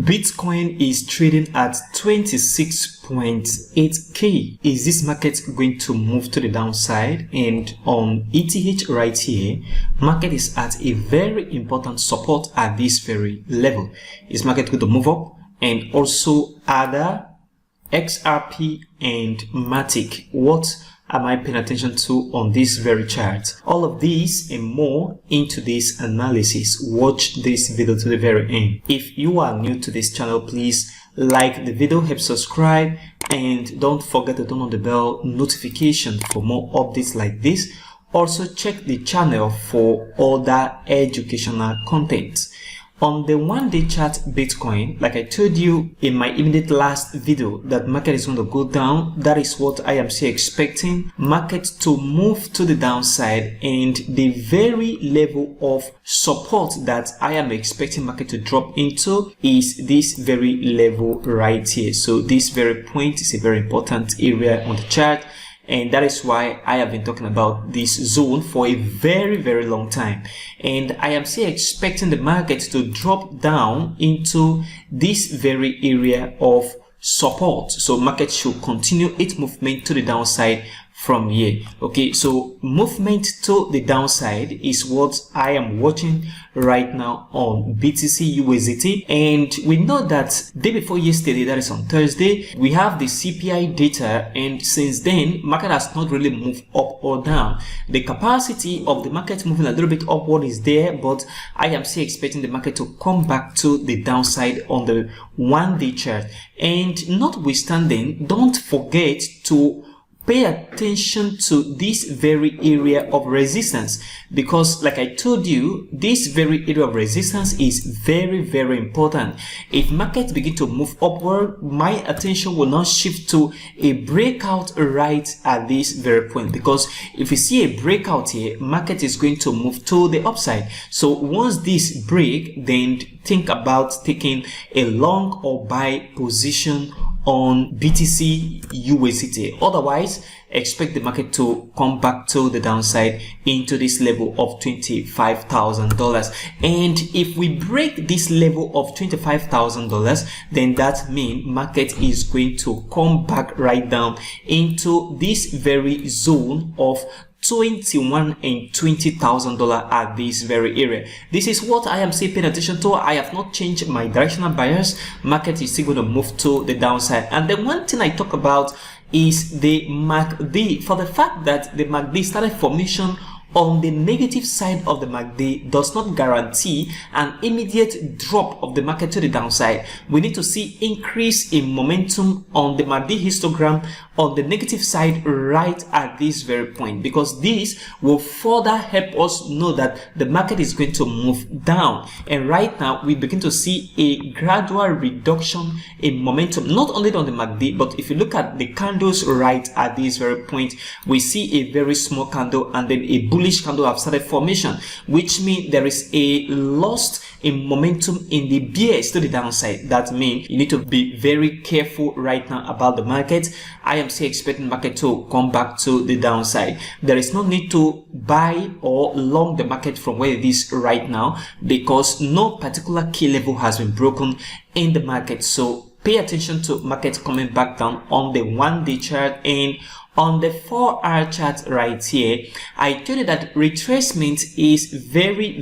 Bitcoin is trading at 26.8k. Is this market going to move to the downside? And on ETH right here, market is at a very important support at this very level. Is market going to move up? And also Ada, XRP and Matic. What am I paying attention to on this very chart? All of these and more into this analysis. Watch this video to the very end. If you are new to this channel, please like the video, hit subscribe, and don't forget to turn on the bell notification for more updates like this. Also check the channel for other educational content. On the one-day chart Bitcoin, like I told you in my immediate last video, that market is going to go down. That is what I am still expecting. Market to move to the downside, and the very level of support that I am expecting market to drop into is this very level right here. So this very point is a very important area on the chart. And that is why I have been talking about this zone for a very long time. And I am still expecting the market to drop down into this very area of support. So market should continue its movement to the downside from here. Okay, so movement to the downside is what I am watching right now on BTC USDT. And we know that day before yesterday, that is on Thursday, we have the CPI data, and since then market has not really moved up or down. The capacity of the market moving a little bit upward is there, but I am still expecting the market to come back to the downside on the one-day chart. And notwithstanding, don't forget to pay attention to this very area of resistance, because like I told you, this very area of resistance is very important. If markets begin to move upward, my attention will not shift to a breakout right at this very point, because if you see a breakout here, market is going to move to the upside. So once this break, then think about taking a long or buy position on BTC USDT. Otherwise, expect the market to come back to the downside into this level of $25,000. And if we break this level of $25,000, then that means market is going to come back right down into this very zone of $21,000 and $20,000 at this very area. This is what I am still paying attention to. I have not changed my directional bias. Market is still going to move to the downside. And the one thing I talk about is the MACD. For the fact that the MACD started formation on the negative side of the MACD does not guarantee an immediate drop of the market to the downside. We need to see increase in momentum on the MACD histogram on the negative side right at this very point, because this will further help us know that the market is going to move down. And right now we begin to see a gradual reduction in momentum, not only on the MACD, but if you look at the candles right at this very point, we see a very small candle and then a bullish candle have started formation, which means there is a loss in momentum in the bears to the downside. That means you need to be very careful right now about the market. I am still expecting the market to come back to the downside. There is no need to buy or long the market from where it is right now, because no particular key level has been broken in the market. So pay attention to market coming back down on the one-day chart. And on the 4-hour chart right here, I told you that retracement is very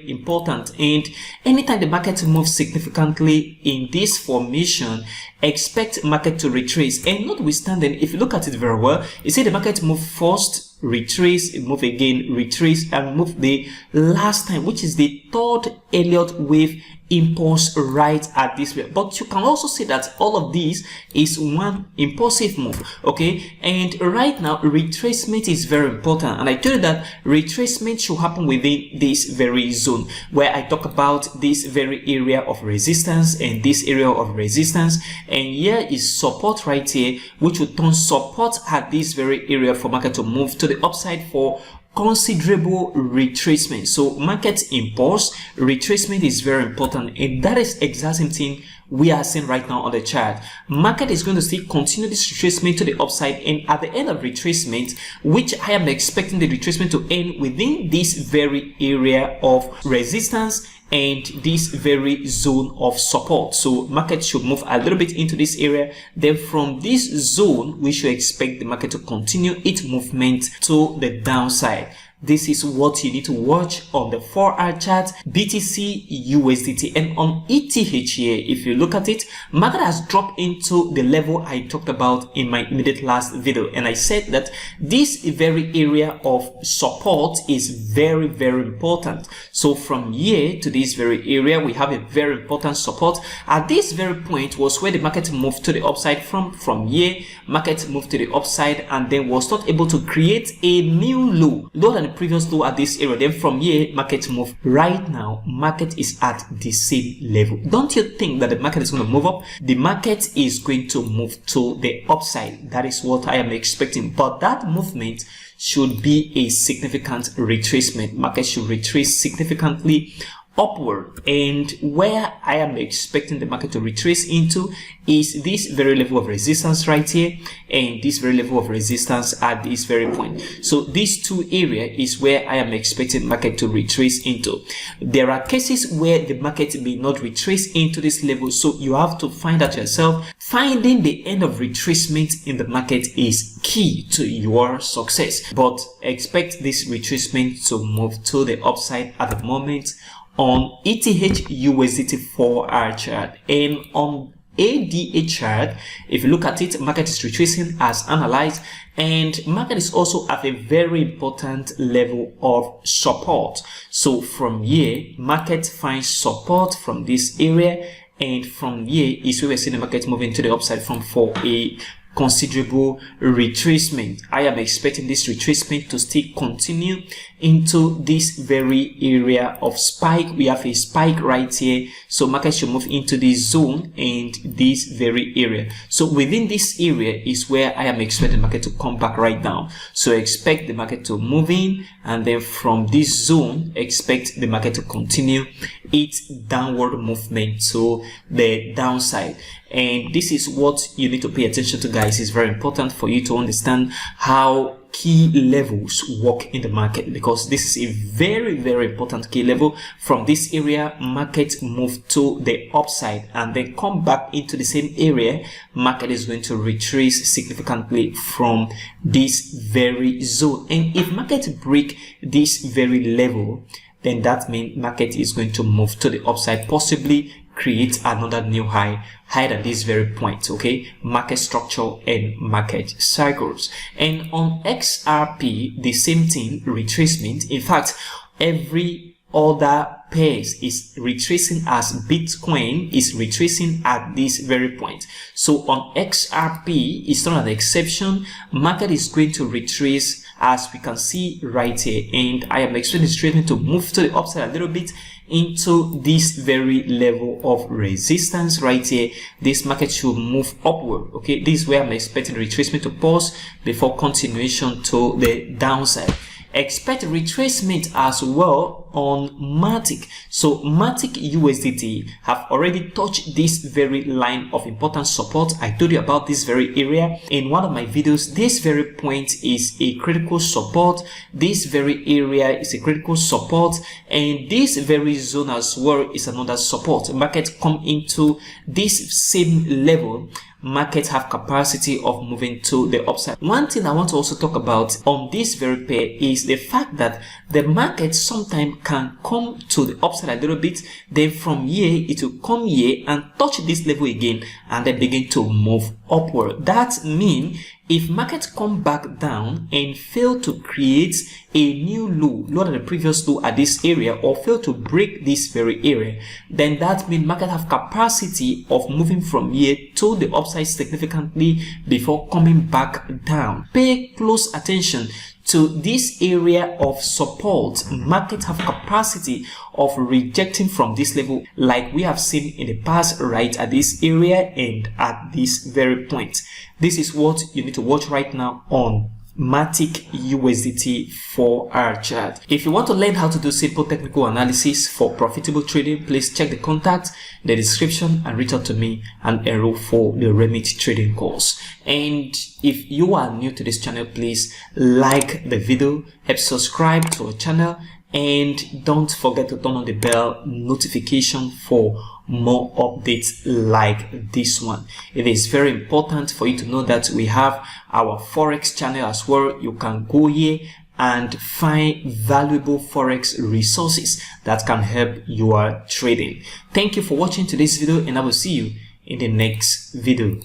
important. And anytime the market moves significantly in this formation, expect market to retrace. And notwithstanding, if you look at it very well, you see the market move first, retrace, move again, retrace, and move the last time, which is the third Elliott wave impulse right at this way. But you can also see that all of these is one impulsive move. Okay, and right now retracement is very important, and I told you that retracement should happen within this very zone where I talk about this very area of resistance and this area of resistance, and here is support right here, which will turn support at this very area for market to move to the upside for considerable retracement. So market impulse, retracement is very important, and that is exactly the same thing we are seeing right now on the chart. Market is going to still continue this retracement to the upside, and at the end of retracement, which I am expecting the retracement to end within this very area of resistance and this very zone of support. So market should move a little bit into this area. Then from this zone, we should expect the market to continue its movement to the downside. This is what you need to watch on the 4-hour chart, BTC, USDT, and on ETH here. If you look at it, market has dropped into the level I talked about in my immediate last video, and I said that this very area of support is very, very important. So from here to this very area, we have a very important support. At this very point was where the market moved to the upside from here. Market moved to the upside and then was not able to create a new lower than the previous low at this area. Then from here, market move. Right now, market is at the same level. Don't you think that the market is going to move up? The market is going to move to the upside. That is what I am expecting. But that movement should be a significant retracement. Market should retrace significantly upward, and where I am expecting the market to retrace into is this very level of resistance right here, and this very level of resistance at this very point. So these two areas is where I am expecting market to retrace into. There are cases where the market may not retrace into this level, so you have to find out yourself. Finding the end of retracement in the market is key to your success, but expect this retracement to move to the upside at the moment on ETH USDT 4-hour chart. And on ADA chart, if you look at it, market is retracing as analyzed, and market is also at a very important level of support. So from here, market finds support from this area, and from here is where we're seeing the market moving to the upside for a considerable retracement. I am expecting this retracement to still continue into this very area of spike. We have a spike right here, so market should move into this zone and this very area. So within this area is where I am expecting the market to come back right now. So expect the market to move in, and then from this zone expect the market to continue its downward movement to the downside. And this is what you need to pay attention to, guys. It's very important for you to understand how key levels work in the market, because this is a very, very important key level. From this area, market move to the upside and then come back into the same area. Market is going to retrace significantly from this very zone, and if market break this very level, then that means market is going to move to the upside, possibly create another new high at this very point. Okay, market structure and market cycles. And on XRP, the same thing, retracement. In fact, every other pairs is retracing, as Bitcoin is retracing at this very point. So on XRP, it's not an exception. Market is going to retrace, as we can see right here, and I am expecting this retracement to move to the upside a little bit into this very level of resistance right here. This market should move upward. Okay, this is where I'm expecting the retracement to pause before continuation to the downside. Expect retracement as well on Matic. So Matic USDT have already touched this very line of important support. I told you about this very area in one of my videos. This very point is a critical support. This very area is a critical support, and this very zone as well is another support. Market come into this same level. Markets have capacity of moving to the upside. One thing I want to also talk about on this very pair is the fact that the market sometimes can come to the upside a little bit, then from here it will come here and touch this level again and then begin to move upward. That means if market come back down and fail to create a new lower than the previous low at this area, or fail to break this very area, then that means market have capacity of moving from here to the upside significantly before coming back down. Pay close attention to this area of support. Market have capacity of rejecting from this level, like we have seen in the past, right at this area and at this very point. This is what you need to watch right now on Matic USDT 4-hour chart. If you want to learn how to do simple technical analysis for profitable trading, please check the contact in the description and reach out to me and enroll for the Remit trading course. And if you are new to this channel, please like the video, help subscribe to our channel, and don't forget to turn on the bell notification for more updates like this one. It is very important for you to know that we have our forex channel as well. You can go here and find valuable forex resources that can help your trading. Thank you for watching today's video, and I will see you in the next video.